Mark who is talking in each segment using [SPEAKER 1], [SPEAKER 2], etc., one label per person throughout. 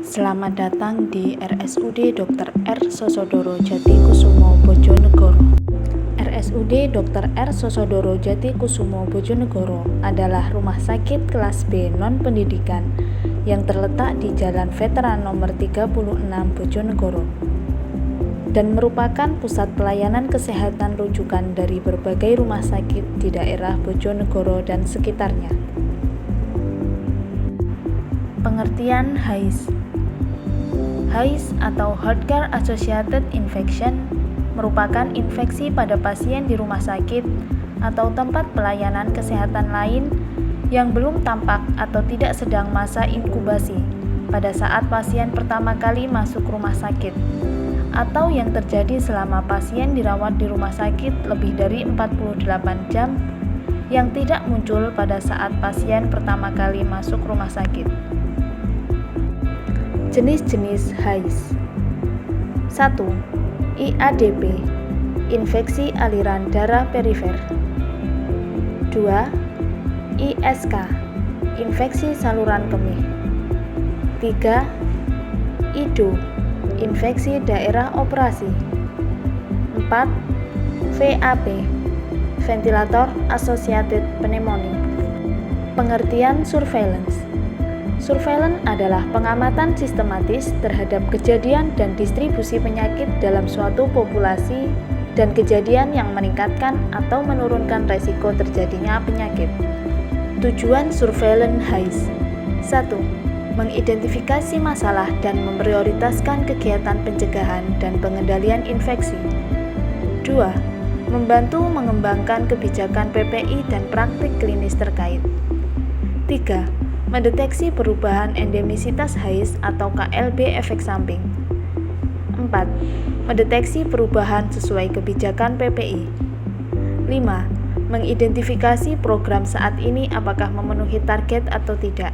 [SPEAKER 1] Selamat datang di RSUD Dr. R. Sosodoro Jatikusumo Bojonegoro. RSUD Dr. R. Sosodoro Jatikusumo Bojonegoro adalah rumah sakit kelas B non-pendidikan yang terletak di Jalan Veteran nomor 36 Bojonegoro dan merupakan pusat pelayanan kesehatan rujukan dari berbagai rumah sakit di daerah Bojonegoro dan sekitarnya. Pengertian HAIS. HAIS atau Healthcare Associated Infection merupakan infeksi pada pasien di rumah sakit atau tempat pelayanan kesehatan lain yang belum tampak atau tidak sedang masa inkubasi pada saat pasien pertama kali masuk rumah sakit, atau yang terjadi selama pasien dirawat di rumah sakit lebih dari 48 jam yang tidak muncul pada saat pasien pertama kali masuk rumah sakit. Jenis-jenis HAIS. 1. IADP, infeksi aliran darah perifer. 2. ISK, infeksi saluran kemih. 3. IDO, infeksi daerah operasi. 4. VAP, ventilator associated pneumonia. Pengertian surveillance. Surveillance adalah pengamatan sistematis terhadap kejadian dan distribusi penyakit dalam suatu populasi dan kejadian yang meningkatkan atau menurunkan resiko terjadinya penyakit. Tujuan surveillance HAIS. 1. Mengidentifikasi masalah dan memprioritaskan kegiatan pencegahan dan pengendalian infeksi. 2. Membantu mengembangkan kebijakan PPI dan praktik klinis terkait. 3. Mendeteksi perubahan endemisitas HAIS atau KLB efek samping. 4. Mendeteksi perubahan sesuai kebijakan PPI. 5. Mengidentifikasi program saat ini apakah memenuhi target atau tidak.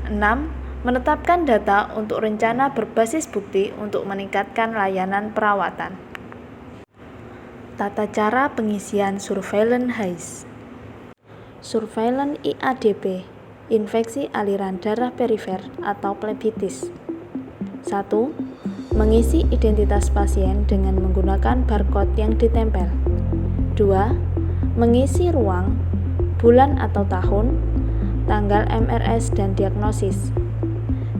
[SPEAKER 1] 6. Menetapkan data untuk rencana berbasis bukti untuk meningkatkan layanan perawatan. Tata cara pengisian surveillance HAIS. Surveillance IADP, infeksi aliran darah perifer atau plebitis. 1. Mengisi identitas pasien dengan menggunakan barcode yang ditempel. 2. Mengisi ruang, bulan atau tahun, tanggal MRS dan diagnosis.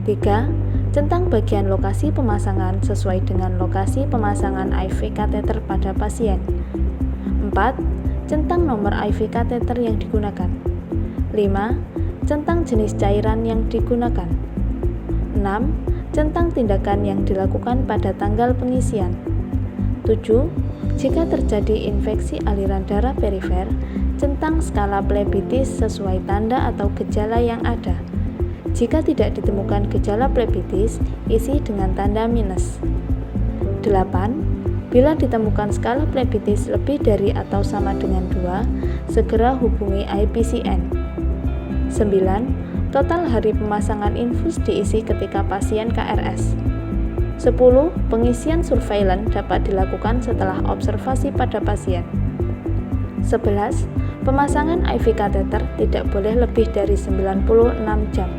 [SPEAKER 1] 3. Centang bagian lokasi pemasangan sesuai dengan lokasi pemasangan IV kateter pada pasien. 4. Centang nomor IV kateter yang digunakan. 5. Centang jenis cairan yang digunakan. 6. Centang tindakan yang dilakukan pada tanggal pengisian. 7. Jika terjadi infeksi aliran darah perifer, centang skala plebitis sesuai tanda atau gejala yang ada. Jika tidak ditemukan gejala plebitis, isi dengan tanda minus. 8. Bila ditemukan skala plebitis lebih dari atau sama dengan 2, segera hubungi IPCN. 9. Total hari pemasangan infus diisi ketika pasien KRS. 10. Pengisian surveillance dapat dilakukan setelah observasi pada pasien. 11. Pemasangan IV kateter tidak boleh lebih dari 96 jam.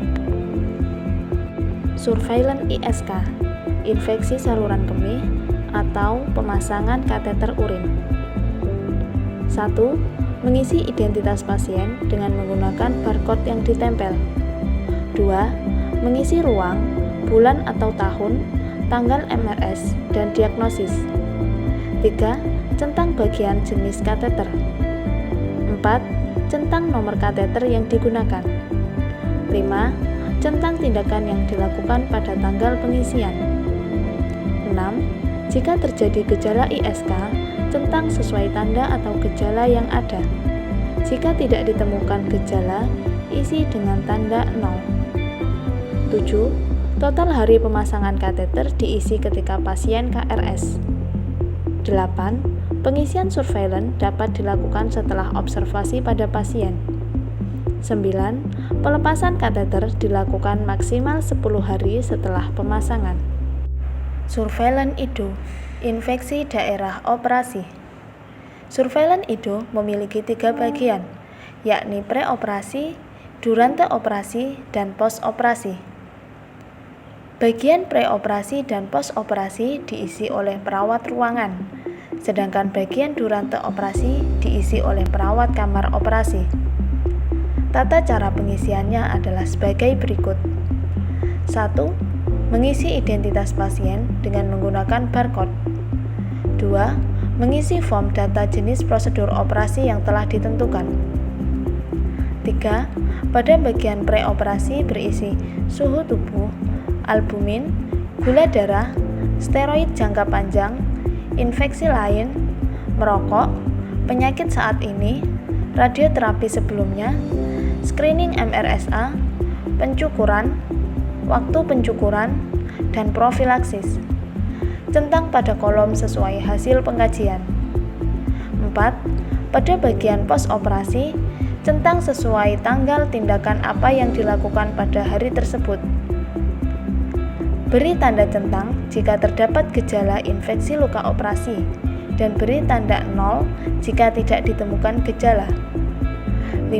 [SPEAKER 1] Surveillance ISK, infeksi saluran kemih atau pemasangan kateter urin. 1. Mengisi identitas pasien dengan menggunakan barcode yang ditempel. 2. Mengisi ruang, bulan atau tahun, tanggal MRS, dan diagnosis. 3. Centang bagian jenis kateter. 4. Centang nomor kateter yang digunakan. 5. Centang tindakan yang dilakukan pada tanggal pengisian. 6. Jika terjadi gejala ISK, centang sesuai tanda atau gejala yang ada. Jika tidak ditemukan gejala, isi dengan tanda 0. 7. Total hari pemasangan kateter diisi ketika pasien KRS. 8. Pengisian surveillance dapat dilakukan setelah observasi pada pasien. 9. Pelepasan kateter dilakukan maksimal 10 hari setelah pemasangan. Surveillance IDO, infeksi daerah operasi. Surveillance IDO memiliki 3 bagian, yakni preoperasi, durante operasi, dan post operasi. Bagian preoperasi dan postoperasi diisi oleh perawat ruangan, sedangkan bagian durante operasi diisi oleh perawat kamar operasi. Tata cara pengisiannya adalah sebagai berikut. 1. Mengisi identitas pasien dengan menggunakan barcode. 2. Mengisi form data jenis prosedur operasi yang telah ditentukan. 3. Pada bagian preoperasi berisi suhu tubuh, albumin, gula darah, steroid jangka panjang, infeksi lain, merokok, penyakit saat ini, radioterapi sebelumnya, screening MRSA, pencukuran, waktu pencukuran, dan profilaksis. Centang pada kolom sesuai hasil pengkajian. 4. Pada bagian postoperasi, centang sesuai tanggal tindakan apa yang dilakukan pada hari tersebut. Beri tanda centang jika terdapat gejala infeksi luka operasi, dan beri tanda 0 jika tidak ditemukan gejala. 5.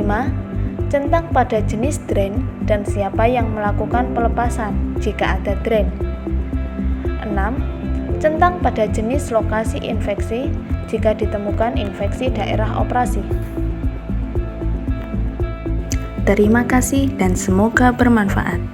[SPEAKER 1] Centang pada jenis drain dan siapa yang melakukan pelepasan jika ada drain. 6. Centang pada jenis lokasi infeksi jika ditemukan infeksi daerah operasi. Terima kasih dan semoga bermanfaat.